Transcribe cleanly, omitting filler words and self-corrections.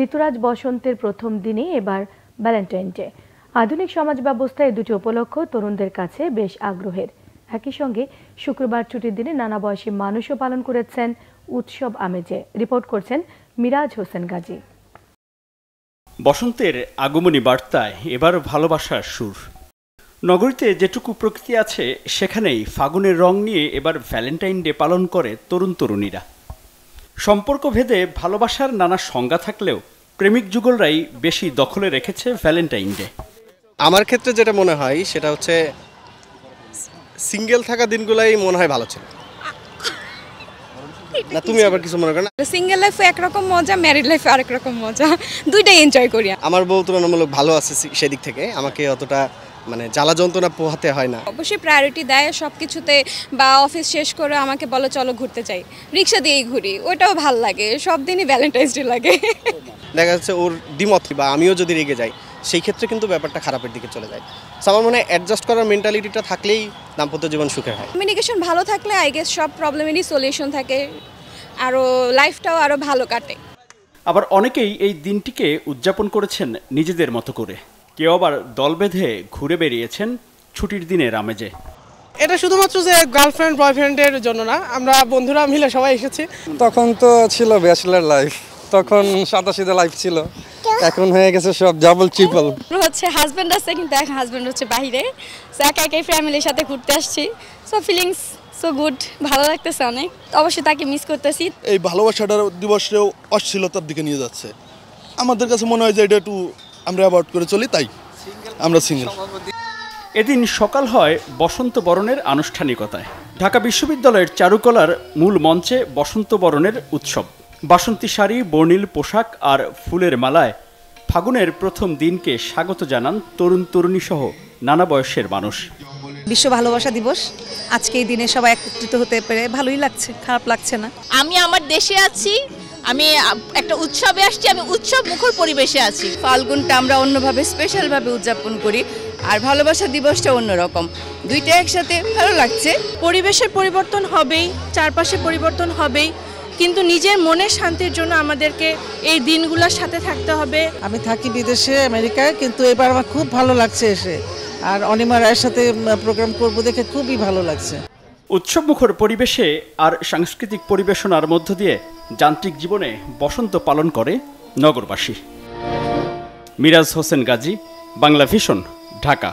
ঋতুরাজ বসন্তের প্রথম দিনে এবার ভ্যালেন্টাইন ডে। আধুনিক সমাজ ব্যবস্থায় এই দুটি উপলক্ষ তরুণদের কাছে বেশ আগ্রহের। একই সঙ্গে শুক্রবার ছুটির দিনে নানা বয়সী মানুষও পালন করেছেন উৎসব আমেজে। রিপোর্ট করছেন মিরাজ হোসেন গাজী। বসন্তের আগমনী বার্তায় এবার ভালোবাসার সুর। নগরীতে যেটুকু প্রকৃতি আছে সেখানেই ফাগুনের রং নিয়ে এবার ভ্যালেন্টাইন ডে পালন করে তরুণ তরুণীরা। সম্পর্ক ভেদে ভালোবাসার নানা সংজ্ঞা থাকলেও প্রেমিক যুগলরাই বেশি দখলে রেখেছে ভ্যালেন্টাইন ডে। আমার ক্ষেত্রে যেটা মনে হয় সেটা হচ্ছে সিঙ্গেল থাকা দিনগুলাই মনে হয় ভালো ছিল না। তুমি আবার কিছু মনে করো না? সিঙ্গেল লাইফে একরকম মজা, ম্যারিড লাইফে আরেক রকম মজা, দুইটাই এনজয় করি। আমার বউ তুলনামূলক ভালো আছে সেদিক থেকে, আমাকে অতটা জ্বালা যন্ত্রণা পোহাতে হয় না। অবশ্যই প্রায়োরিটি দেয় সব কিছুতে, বা অফিস শেষ করে আমাকে বলো চলো ঘুরতে যাই, রিক্সা দিয়েই ঘুরি, ওইটাও ভাল লাগে। সব দিনই ভ্যালেন্টাইন্স ডে লাগে। দেখা যাচ্ছে ওর দ্বিমত বা আমিও যদি রেগে যাই সেই ক্ষেত্রে কিন্তু ব্যাপারটা খারাপের দিকে চলে যায়। আমার মনে হয় অ্যাডজাস্ট করার মেন্টালিটিটা থাকলেই দাম্পত্য জীবন সুখের হয়। কমিউনিকেশন ভালো থাকলে আই গেস সব প্রবলেমেরই সলিউশন থাকে, আরও লাইফটাও আরও ভালো কাটে। আবার অনেকেই এই দিনটিকে উদযাপন করেছেন নিজেদের মতো করে। কেউ আবার দল বেঁধে ঘুরে বেরিয়েছেন ছুটির দিনের আমেজে। এটা শুধুমাত্র যে গার্লফ্রেন্ড বয়ফ্রেন্ডের জন্য না, আমরা বন্ধুরা মিলে সবাই এসেছি। তখন তো ছিল ব্যাচেলার লাইফ, তখন সাদাসিধা লাইফ ছিল, এখন হয়ে গেছে সব ডাবল ট্রিপল। হচ্ছে হাজব্যান্ড আছে, কিন্তু এখন হাজব্যান্ড হচ্ছে বাইরে, সো একা একাই ফ্যামিলির সাথে ঘুরতে আসছি। সো ফিলিংস সো গুড, ভালো লাগতেছে অনেক। অবশ্যই তাকে মিস করতেছি। এই ভালোবাসাটার দিবসেও অশ্লীলতার দিকে নিয়ে যাচ্ছে। আমাদের কাছে মনে হয় যে এটা একটু আমরা অ্যাভয়েড করে চলি, তাই আমরা সিঙ্গেল। এদিন সকাল হয় বসন্ত বরণের আনুষ্ঠানিকতায়। ঢাকা বিশ্ববিদ্যালয়ের চারুকলার মূল মঞ্চে বসন্ত বরণের উৎসব। বাসন্তী শাড়ি, বর্ণিল পোশাক আর ফুলের মালায় ফাগুনের প্রথম দিনকে স্বাগত জানান তরুণ তরুণী সহ নানা বয়সের মানুষ। বিশ্ব ভালোবাসা দিবস, আজকে এই দিনে সবাই একত্রিত হতে পেরে ভালোই লাগছে, খারাপ লাগছে না। আমি আমার দেশে আছি, আমি একটা উৎসবে আসছি, আমি উৎসব মুখর পরিবেশে আছি। ফাল্গুনটা আমরা অন্যভাবে স্পেশালভাবে উদযাপন করি, আর ভালোবাসা দিবসটা অন্যরকম, দুইটা একসাথে ভালো লাগছে। পরিবেশের পরিবর্তন হবেই, চারপাশে পরিবর্তন হবেই, কিন্তু নিজের মনের শান্তির জন্য আমাদেরকে এই দিনগুলোর সাথে থাকতে হবে। আমি থাকি বিদেশে আমেরিকায়, কিন্তু এবার আমার খুব ভালো লাগছে এসে, আর অনিমা রায়ের সাথে প্রোগ্রাম করব দেখে খুবই ভালো লাগছে। উৎসব মুখর পরিবেশে আর সাংস্কৃতিক পরিবেশনার মধ্য দিয়ে যান্ত্রিক জীবনে বসন্ত পালন করে নগরবাসী। মিরাজ হোসেন গাজী, বাংলা ভিশন, ঢাকা।